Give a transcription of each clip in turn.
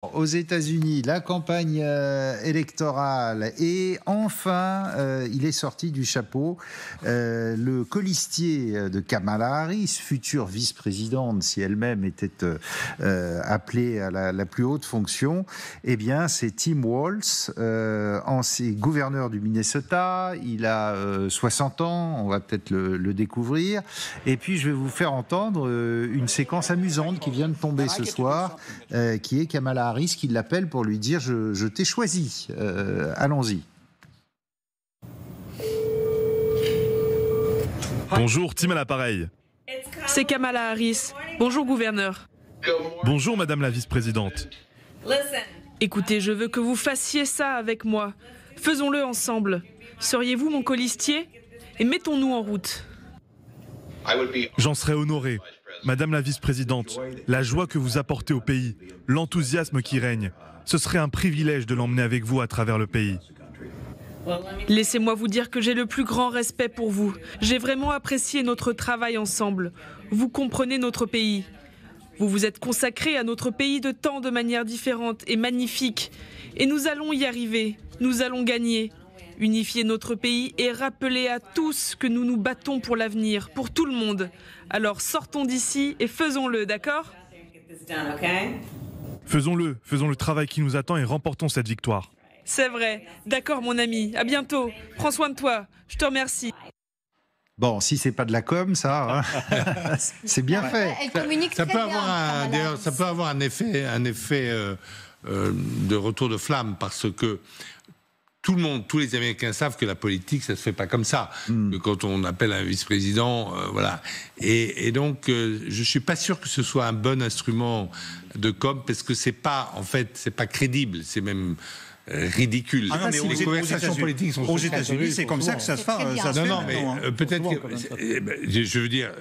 Aux États-Unis, la campagne électorale et enfin, il est sorti du chapeau le colistier de Kamala Harris, future vice-présidente, si elle-même était appelée à la plus haute fonction. Eh bien, c'est Tim Walz, ancien gouverneur du Minnesota. Il a 60 ans, on va peut-être le découvrir. Et puis, je vais vous faire entendre une séquence amusante qui vient de tomber ce soir, qui est Kamala Harris qui l'appelle pour lui dire je t'ai choisi. Allons-y. Bonjour, Tim à l'appareil. C'est Kamala Harris. Bonjour, gouverneur. Bonjour, madame la vice-présidente. Écoutez, je veux que vous fassiez ça avec moi. Faisons-le ensemble. Seriez-vous mon colistier? Et mettons-nous en route. J'en serais honoré. Madame la vice-présidente, la joie que vous apportez au pays, l'enthousiasme qui règne, ce serait un privilège de l'emmener avec vous à travers le pays. Laissez-moi vous dire que j'ai le plus grand respect pour vous. J'ai vraiment apprécié notre travail ensemble. Vous comprenez notre pays. Vous vous êtes consacré à notre pays de tant de manières différentes et magnifiques. Et nous allons y arriver. Nous allons gagner. Unifier notre pays et rappeler à tous que nous nous battons pour l'avenir, pour tout le monde. Alors sortons d'ici et faisons-le, d'accord ? Faisons le travail qui nous attend et remportons cette victoire. C'est vrai. D'accord, mon ami. À bientôt. Prends soin de toi. Je te remercie. Bon, si c'est pas de la com, ça, hein, c'est bien fait. Elle communique Ça très peut bien. d'ailleurs, ça peut avoir un effet de retour de flamme parce que tout le monde, tous les Américains savent que la politique, ça se fait pas comme ça. Que quand on appelle un vice-président, voilà. Et donc, je suis pas sûr que ce soit un bon instrument de com parce que c'est pas crédible, c'est même ridicule. Ah non, mais les conversations politiques sont aux États-Unis, c'est comme ça que ça se fait. Non, mais peut-être que je veux dire,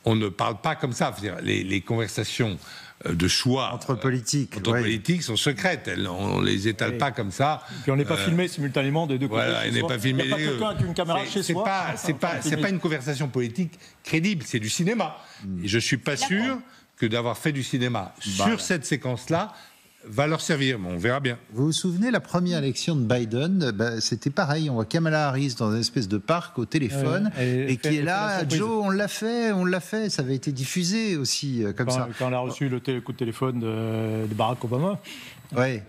on ne parle pas comme ça. Les conversations de choix Entre politiques sont secrètes. On les étale pas comme ça. Puis on n'est pas filmé simultanément des deux côtés. Voilà, il n'est pas filmé. Il n'y a pas quelqu'un avec une caméra chez soi. C'est pas une conversation politique crédible, c'est du cinéma. Et je suis pas sûr que d'avoir fait du cinéma sur cette séquence-là va leur servir, mais on verra bien. Vous vous souvenez, la première élection de Biden, c'était pareil, on voit Kamala Harris dans une espèce de parc au téléphone, et qui est là, Joe, on l'a fait, ça avait été diffusé aussi, comme ça. Quand on a reçu le coup de téléphone de Barack Obama, Ouais.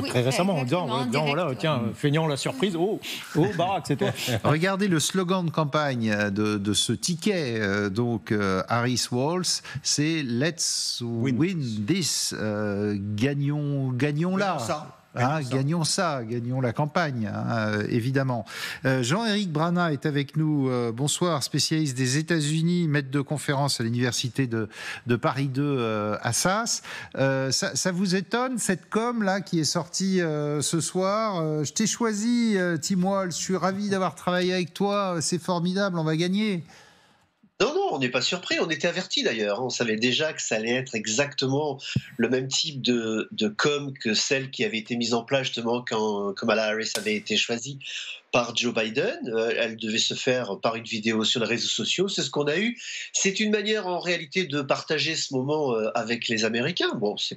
Très récemment, en disant voilà, tiens, feignant la surprise, oh Barack, c'est toi. Regardez le slogan de campagne de ce ticket, Harris-Walz, c'est Let's win this, gagnons là. Gagnons la campagne, évidemment. Jean-Éric Brana est avec nous. Bonsoir, spécialiste des États-Unis, maître de conférence à l'université de Paris 2 à Sas. Ça vous étonne, cette com-là qui est sortie ce soir? Je t'ai choisi, Tim Walz, je suis ravi d'avoir travaillé avec toi, c'est formidable, on va gagner. Non, on n'est pas surpris, on était avertis d'ailleurs. On savait déjà que ça allait être exactement le même type de com que celle qui avait été mise en place justement quand Kamala Harris avait été choisie par Joe Biden. Elle devait se faire par une vidéo sur les réseaux sociaux. C'est ce qu'on a eu. C'est une manière en réalité de partager ce moment avec les Américains. Bon, il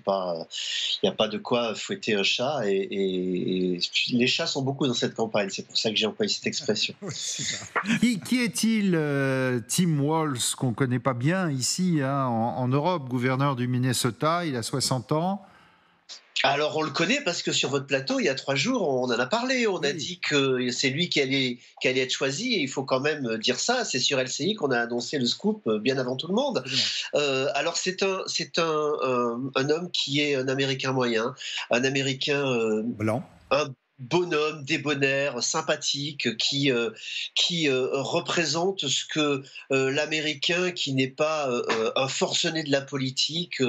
n'y a pas de quoi fouetter un chat et les chats sont beaucoup dans cette campagne. C'est pour ça que j'ai employé cette expression. Qui est-il, Tim Walz, qu'on ne connaît pas bien ici, en Europe, gouverneur du Minnesota, il a 60 ans. Alors on le connaît parce que sur votre plateau, il y a 3 jours, on en a parlé. On a dit que c'est lui qui allait être choisi et il faut quand même dire ça. C'est sur LCI qu'on a annoncé le scoop bien avant tout le monde. Alors c'est un homme qui est un Américain moyen, un Américain blanc. Un bonhomme, débonnaire, sympathique, qui représente ce que l'Américain qui n'est pas un forcené de la politique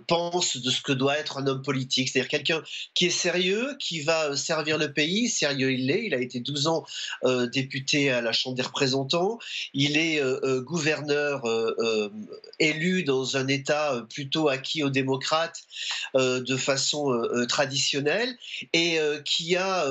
pense de ce que doit être un homme politique. C'est-à-dire quelqu'un qui est sérieux, qui va servir le pays. Sérieux il l'est. Il a été 12 ans député à la Chambre des représentants. Il est gouverneur élu dans un État plutôt acquis aux démocrates de façon traditionnelle et qui a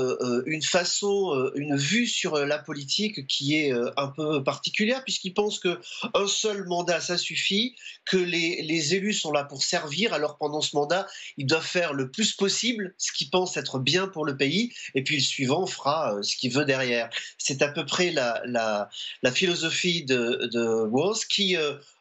une façon, une vue sur la politique qui est un peu particulière, puisqu'il pense qu'un seul mandat, ça suffit, que les élus sont là pour servir, alors pendant ce mandat, ils doivent faire le plus possible ce qu'ils pensent être bien pour le pays, et puis le suivant fera ce qu'il veut derrière. C'est à peu près la philosophie de Walz, qui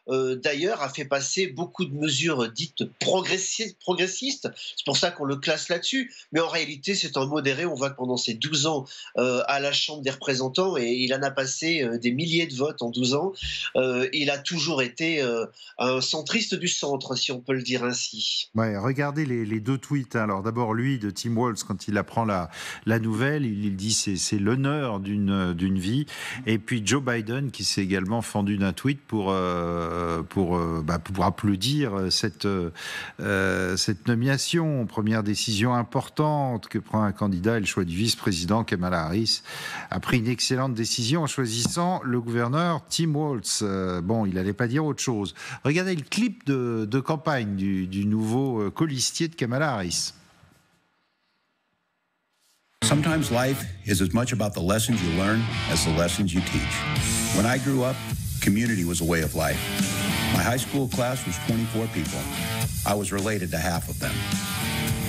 d'ailleurs a fait passer beaucoup de mesures dites progressistes. C'est pour ça qu'on le classe là-dessus. Mais en réalité, c'est un modéré. On voit que pendant ses 12 ans à la Chambre des représentants, et il en a passé des milliers de votes en 12 ans, il a toujours été un centriste du centre, si on peut le dire ainsi. Ouais, regardez les deux tweets. Alors d'abord, lui, de Tim Walz, quand il apprend la nouvelle, il dit c'est l'honneur d'une vie. Et puis Joe Biden, qui s'est également fendu d'un tweet pour applaudir cette nomination. Première décision importante que prend un candidat, et le choix du vice-président Kamala Harris a pris une excellente décision en choisissant le gouverneur Tim Walz. Il n'allait pas dire autre chose. Regardez le clip de campagne du nouveau colistier de Kamala Harris. Sometimes life is as much about the lessons you learn as the lessons you teach. When I grew up, community was a way of life. My high school class was 24 people. I was related to half of them.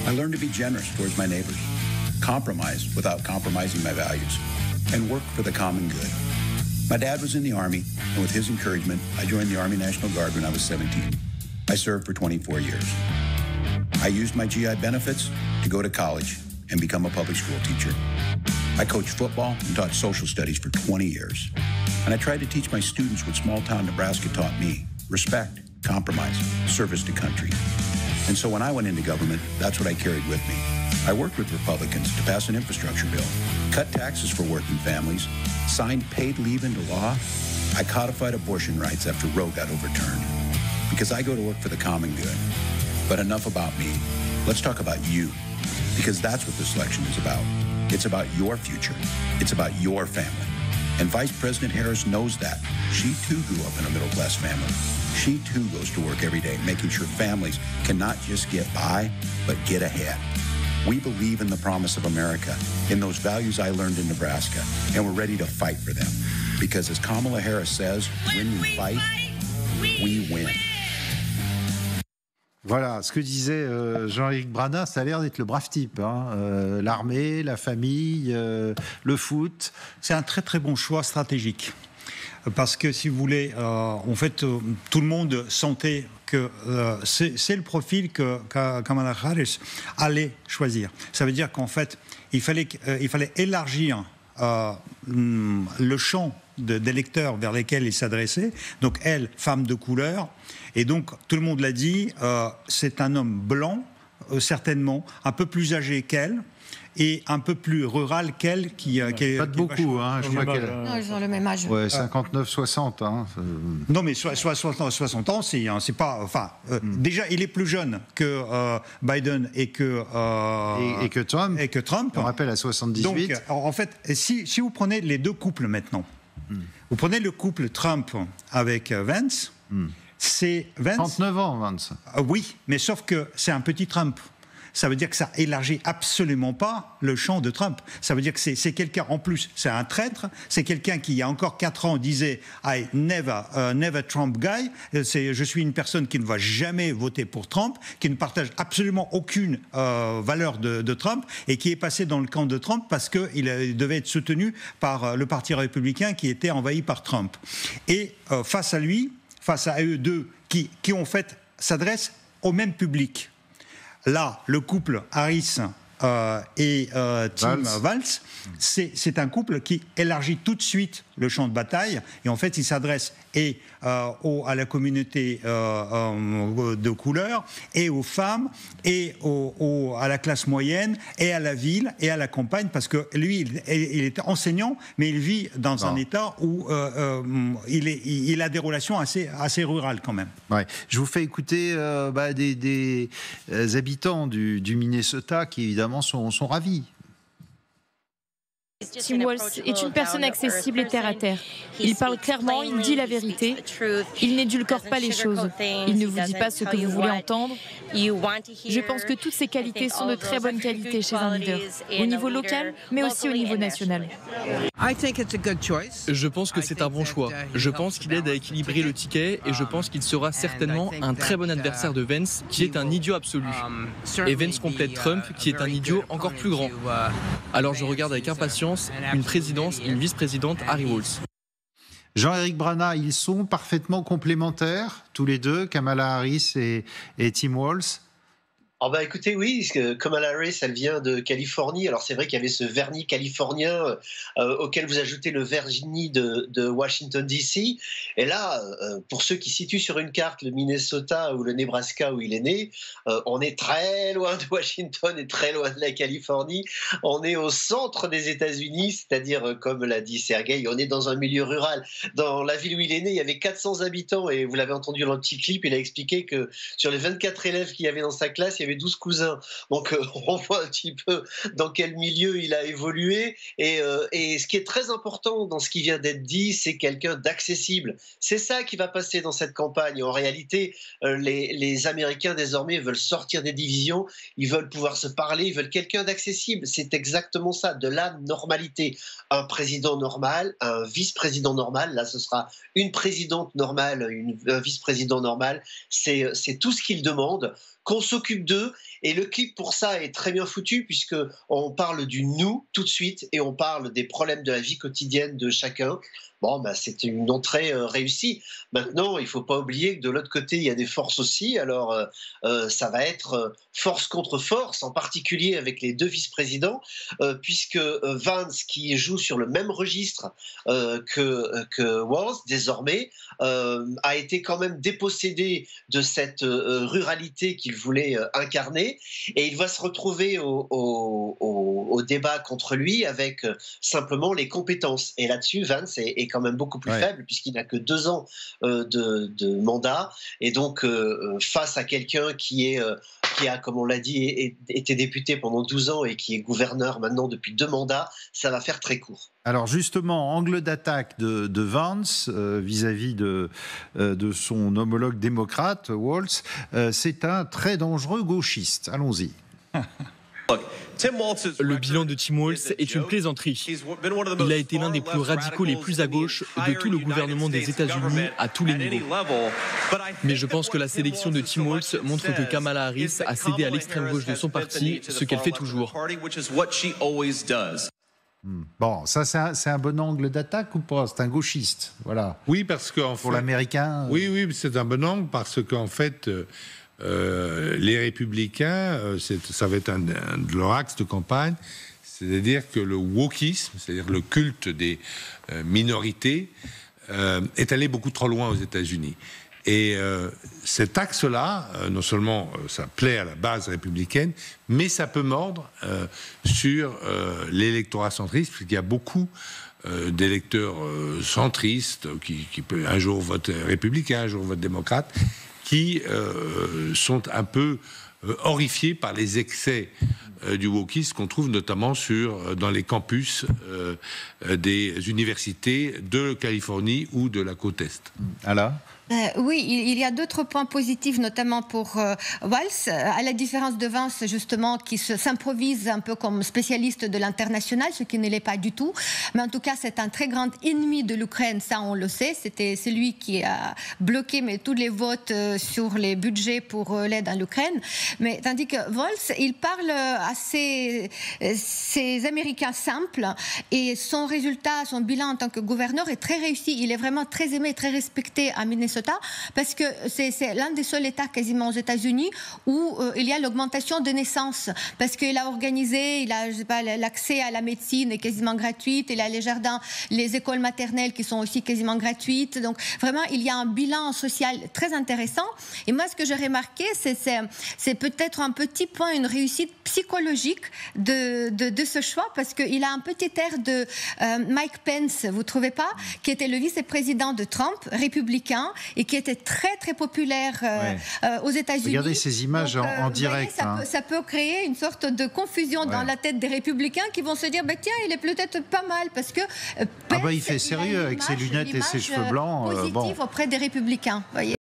I learned to be generous towards my neighbors, compromise without compromising my values, and work for the common good. My dad was in the Army, and with his encouragement, I joined the Army National Guard when I was 17. I served for 24 years. I used my GI benefits to go to college and become a public school teacher. I coached football and taught social studies for 20 years. And I tried to teach my students what small-town Nebraska taught me: respect, compromise, service to country. And so when I went into government, that's what I carried with me. I worked with Republicans to pass an infrastructure bill, cut taxes for working families, signed paid leave into law. I codified abortion rights after Roe got overturned. Because I go to work for the common good. But enough about me. Let's talk about you. Because that's what this election is about. It's about your future. It's about your family. And Vice President Harris knows that. She too grew up in a middle-class family. She too goes to work every day, making sure families can not just get by, but get ahead. We believe in the promise of America, in those values I learned in Nebraska, and we're ready to fight for them. Because as Kamala Harris says, when we fight, we win. Voilà, ce que disait Jean-Éric Brana, ça a l'air d'être le brave type. L'armée, la famille, le foot. C'est un très très bon choix stratégique. Parce que si vous voulez, en fait, tout le monde sentait que c'est le profil que Kamala Harris allait choisir. Ça veut dire qu'en fait, il fallait élargir le champ d'électeurs vers lesquels il s'adressait. Donc elle, femme de couleur. Et donc, tout le monde l'a dit, c'est un homme blanc, certainement, un peu plus âgé qu'elle, et un peu plus rural qu'elle. Pas de beaucoup, je crois qu'elle... Non, ils ont le même âge. Ouais, 59-60. Non, mais 60 ans, c'est pas... Enfin, déjà, il est plus jeune que Biden et que Trump. On rappelle à 78. Donc, en fait, si vous prenez les deux couples maintenant, vous prenez le couple Trump avec Vance... C'est Vance. 39 ans, Vance. Oui, mais sauf que c'est un petit Trump. Ça veut dire que ça élargit absolument pas le champ de Trump. Ça veut dire que c'est quelqu'un, en plus, c'est un traître, c'est quelqu'un qui, il y a encore 4 ans, disait « I never Trump guy ». Je suis une personne qui ne va jamais voter pour Trump, qui ne partage absolument aucune valeur de Trump, et qui est passé dans le camp de Trump parce qu'il devait être soutenu par le Parti républicain qui était envahi par Trump. Et face à lui, face à eux deux, qui en fait s'adressent au même public. Là, le couple Harris et Tim Walz, c'est un couple qui élargit tout de suite le champ de bataille, et en fait, il s'adresse à la communauté de couleur, et aux femmes, et à la classe moyenne, et à la ville, et à la campagne, parce que lui, il est enseignant, mais il vit dans un État où il a des relations assez rurales quand même. Ouais. Je vous fais écouter des habitants du Minnesota qui évidemment sont ravis. Tim Walz est une personne accessible et terre à terre. Il parle clairement, il dit la vérité. Il n'édulcore pas les choses. Il ne vous dit pas ce que vous voulez entendre. Je pense que toutes ces qualités sont de très bonnes qualités chez un leader, au niveau local, mais aussi au niveau national. Je pense que c'est un bon choix. Je pense qu'il aide à équilibrer le ticket et je pense qu'il sera certainement un très bon adversaire de Vance, qui est un idiot absolu. Et Vance complète Trump, qui est un idiot encore plus grand. Alors je regarde avec impatience une présidence et une vice-présidente Harry Walz. Jean-Éric Brana, ils sont parfaitement complémentaires, tous les deux, Kamala Harris et Tim Walz. Écoutez, oui, parce que Kamala Harris, elle vient de Californie. Alors c'est vrai qu'il y avait ce vernis californien auquel vous ajoutez le vernis de Washington DC. Et là, pour ceux qui situent sur une carte le Minnesota ou le Nebraska où il est né, on est très loin de Washington et très loin de la Californie. On est au centre des États-Unis, c'est-à-dire, comme l'a dit Sergueï, on est dans un milieu rural. Dans la ville où il est né, il y avait 400 habitants et vous l'avez entendu dans le petit clip, il a expliqué que sur les 24 élèves qu'il y avait dans sa classe, il y avait 12 cousins. Donc on voit un petit peu dans quel milieu il a évolué et ce qui est très important dans ce qui vient d'être dit, c'est quelqu'un d'accessible. C'est ça qui va passer dans cette campagne. En réalité, les Américains désormais veulent sortir des divisions, ils veulent pouvoir se parler, ils veulent quelqu'un d'accessible. C'est exactement ça, de la normalité. Un président normal, un vice-président normal, là ce sera une présidente normale, un vice-président normal, c'est tout ce qu'ils demandent, qu'on s'occupe d'eux. Et le clip pour ça est très bien foutu puisqu'on parle du nous tout de suite et on parle des problèmes de la vie quotidienne de chacun. C'est une entrée réussie. Maintenant, il ne faut pas oublier que de l'autre côté, il y a des forces aussi. Alors, ça va être force contre force, en particulier avec les deux vice-présidents, puisque Vance, qui joue sur le même registre que Walz, désormais, a été quand même dépossédé de cette ruralité qu'il voulait incarner. Et il va se retrouver au débat contre lui avec simplement les compétences. Et là-dessus, Vance est quand même beaucoup plus faible puisqu'il n'a que 2 ans de mandat. Et donc, face à quelqu'un qui a, comme on l'a dit, été député pendant 12 ans et qui est gouverneur maintenant depuis 2 mandats, ça va faire très court. Alors justement, angle d'attaque de Vance vis-à-vis de son homologue démocrate, Walz, c'est un très dangereux gauchiste. Allons-y. Le bilan de Tim Walz est une plaisanterie. Il a été l'un des plus radicaux, les plus à gauche de tout le gouvernement des États-Unis à tous les niveaux. Mais je pense que la sélection de Tim Walz montre que Kamala Harris a cédé à l'extrême gauche de son parti, ce qu'elle fait toujours. Bon, ça c'est un bon angle d'attaque ou pas? C'est un gauchiste, voilà. Oui, parce que pour l'américain. Oui, c'est un bon angle parce qu'en fait, les républicains, ça va être un de leur axe de campagne, c'est-à-dire que le wokisme, c'est-à-dire le culte des minorités, est allé beaucoup trop loin aux États-Unis. Et cet axe-là, non seulement ça plaît à la base républicaine, mais ça peut mordre sur l'électorat centriste, puisqu'il y a beaucoup d'électeurs centristes qui un jour votent républicains, un jour votent démocrates, qui sont un peu horrifiés par les excès du wokisme qu'on trouve notamment dans les campus des universités de Californie ou de la côte Est. Alors ? Oui, il y a d'autres points positifs, notamment pour Walz, à la différence de Vance, justement, qui s'improvise un peu comme spécialiste de l'international, ce qui ne l'est pas du tout. Mais en tout cas, c'est un très grand ennemi de l'Ukraine, ça on le sait. C'était celui qui a bloqué tous les votes sur les budgets pour l'aide à l'Ukraine. Mais tandis que Walz, il parle à ces Américains simples et son résultat, son bilan en tant que gouverneur est très réussi. Il est vraiment très aimé, très respecté à Minnesota. Parce que c'est l'un des seuls États quasiment aux États-Unis où il y a l'augmentation de naissances. Parce qu'il a organisé, l'accès à la médecine est quasiment gratuite, il a les jardins, les écoles maternelles qui sont aussi quasiment gratuites. Donc vraiment, il y a un bilan social très intéressant. Et moi, ce que j'ai remarqué, c'est peut-être un petit point, une réussite psychologique de ce choix, parce qu'il a un petit air de Mike Pence, vous ne trouvez pas, qui était le vice-président de Trump, républicain, et qui était très très populaire aux États-Unis. Regardez ces images en direct. Ça peut créer une sorte de confusion dans la tête des républicains qui vont se dire tiens, il est peut-être pas mal parce que il fait sérieux avec ses lunettes et ses cheveux blancs. Positive auprès des républicains. Voyez.